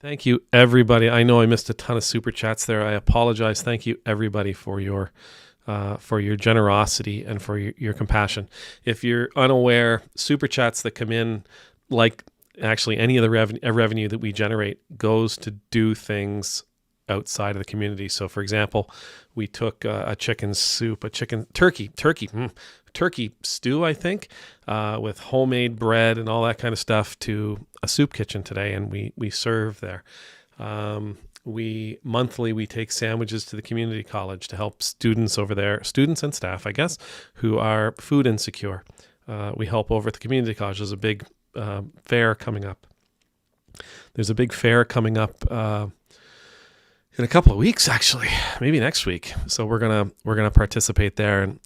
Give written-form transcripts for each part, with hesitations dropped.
Thank you, everybody. I know I missed a ton of super chats there. I apologize. Thank you, everybody, for your generosity and for your compassion. If you're unaware, super chats that come in, like actually any of the revenue that we generate, goes to do things outside of the community. So, for example, we took a chicken soup, a turkey stew, I think, with homemade bread and all that kind of stuff to a soup kitchen today, and we serve there. We monthly we take sandwiches to the community college to help students over there, students and staff, I guess, who are food insecure. We help over at the community college. There's a big fair coming up. There's a big fair coming up in a couple of weeks, actually, maybe next week. So we're gonna participate there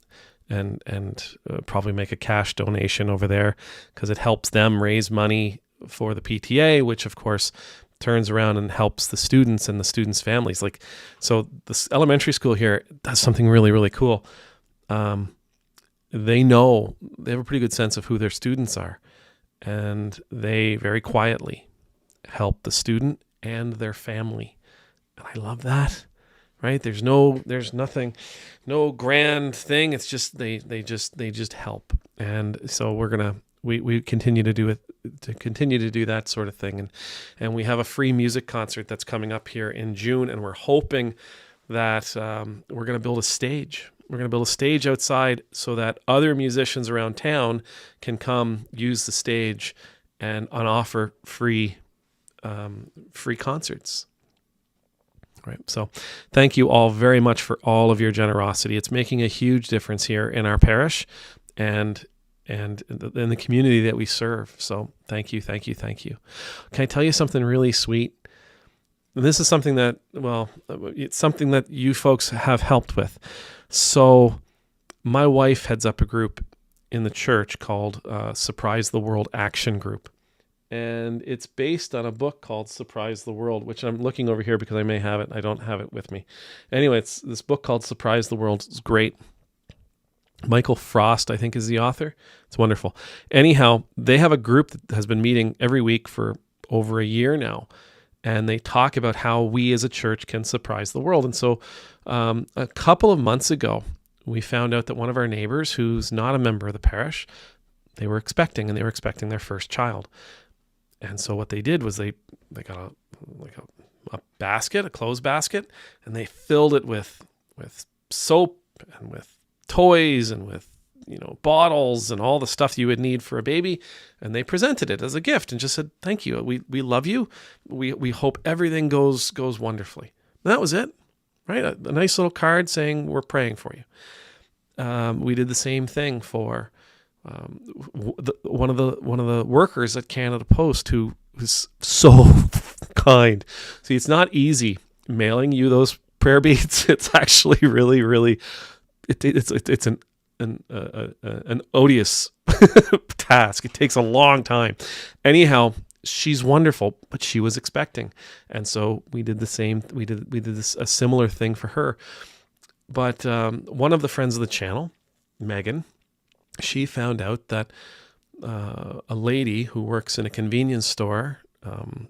and probably make a cash donation over there because it helps them raise money for the PTA, which of course turns around and helps the students and the students' families. Like, so this elementary school here does something really, really cool. They have a pretty good sense of who their students are, and they very quietly help the student and their family. And I love that, right? There's nothing, no grand thing. It's just, they just help. And so we continue to do it, to continue to do that sort of thing. And we have a free music concert that's coming up here in June. And we're hoping that we're going to build a stage. We're going to build a stage outside so that other musicians around town can come use the stage and offer free concerts. Right. So thank you all very much for all of your generosity. It's making a huge difference here in our parish and in the community that we serve. So thank you. Can I tell you something really sweet? This is something that, it's something that you folks have helped with. So my wife heads up a group in the church called Surprise the World Action Group. And it's based on a book called Surprise the World, which I'm looking over here because I may have it. I don't have it with me. Anyway, it's this book called Surprise the World. It's great. Michael Frost, I think, is the author. It's wonderful. Anyhow, they have a group that has been meeting every week for over a year now. And they talk about how we as a church can surprise the world. And so a couple of months ago, we found out that one of our neighbors, who's not a member of the parish, they were expecting their first child. And so what they did was they got a basket, a clothes basket, and they filled it with soap and with toys and with bottles and all the stuff you would need for a baby. And they presented it as a gift and just said, "Thank you. We love you. We hope everything goes wonderfully." And that was it, right? A nice little card saying we're praying for you. We did the same thing for one of the workers at Canada Post who was so kind. See, it's not easy mailing you those prayer beads. It's actually really, really, it's an odious task. It takes a long time. Anyhow, she's wonderful, but she was expecting, and so we did the same. We did a similar thing for her. But one of the friends of the channel, Megan, she found out that a lady who works in a convenience store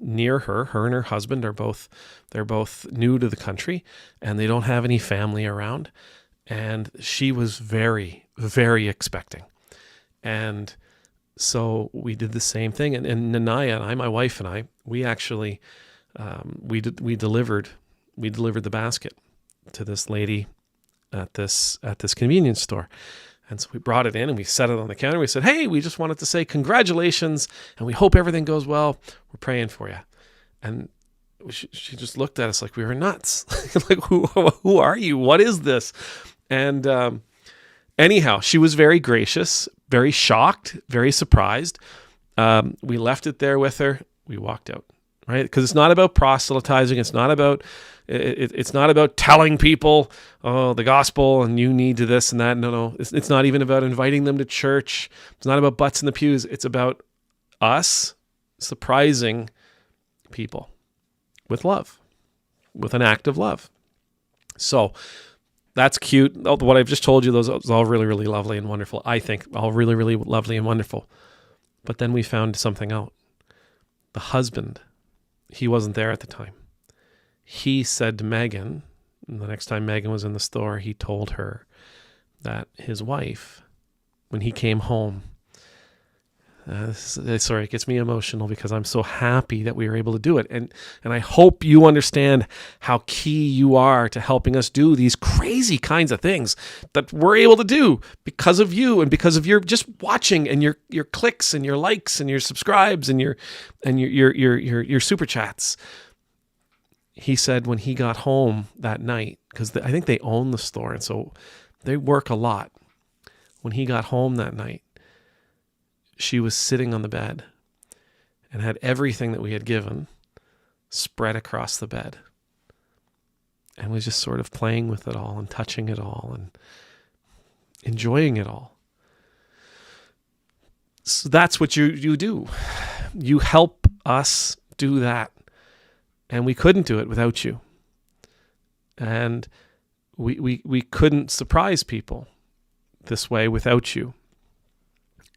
near her and her husband they're both new to the country and they don't have any family around. And she was very, very expecting. And so we did the same thing. And Nanaya and I, my wife and I, we actually, we delivered the basket to this lady at this convenience store. And so we brought it in and we set it on the counter. We said, "Hey, we just wanted to say congratulations and we hope everything goes well. We're praying for you." And she just looked at us like we were nuts. Like, who are you? What is this? And anyhow, she was very gracious, very shocked, very surprised. We left it there with her. We walked out, right? Because it's not about proselytizing. It's not about telling people, "Oh, the gospel and you need to this and that." No. It's not even about inviting them to church. It's not about butts in the pews. It's about us surprising people with love, with an act of love. So that's cute. What I've just told you, those is all really, really lovely and wonderful. I think all really, really lovely and wonderful. But then we found something out. The husband he wasn't there at the time. He said to Megan, the next time Megan was in the store, he told her that his wife, when he came home, sorry, it gets me emotional because I'm so happy that we were able to do it. And I hope you understand how key you are to helping us do these crazy kinds of things that we're able to do because of you and because of your just watching and your clicks and your likes and your subscribes and your super chats. He said when he got home that night, because I think they own the store, and so they work a lot. When he got home that night, she was sitting on the bed and had everything that we had given spread across the bed and was just sort of playing with it all and touching it all and enjoying it all. So that's what you do. You help us do that. And we couldn't do it without you. And we couldn't surprise people this way without you.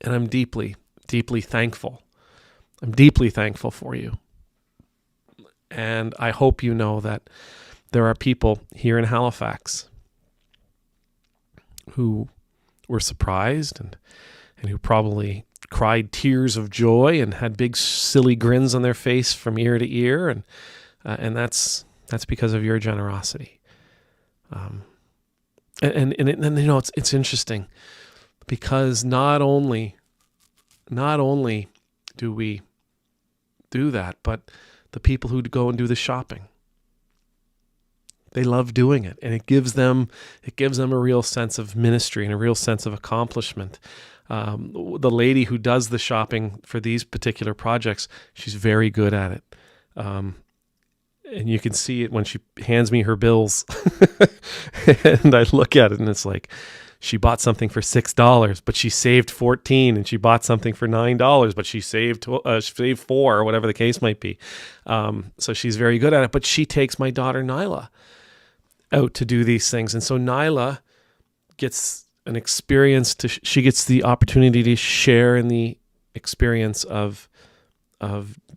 And I'm deeply, deeply thankful. I'm deeply thankful for you. And I hope you know that there are people here in Halifax who were surprised and who probably cried tears of joy and had big silly grins on their face from ear to ear. And that's because of your generosity. And you know, it's interesting because not only do we do that, but the people who go and do the shopping, they love doing it, and it gives them a real sense of ministry and a real sense of accomplishment. The lady who does the shopping for these particular projects, she's very good at it. And you can see it when she hands me her bills and I look at it and it's like, she bought something for $6, but she saved $14, and she bought something for $9, but she saved $4, or whatever the case might be. So she's very good at it, but she takes my daughter Nyla out to do these things. And so Nyla gets an experience she gets the opportunity to share in the experience of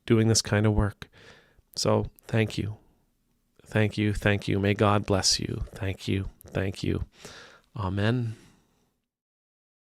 doing this kind of work. So thank you. Thank you. Thank you. May God bless you. Thank you. Thank you. Amen.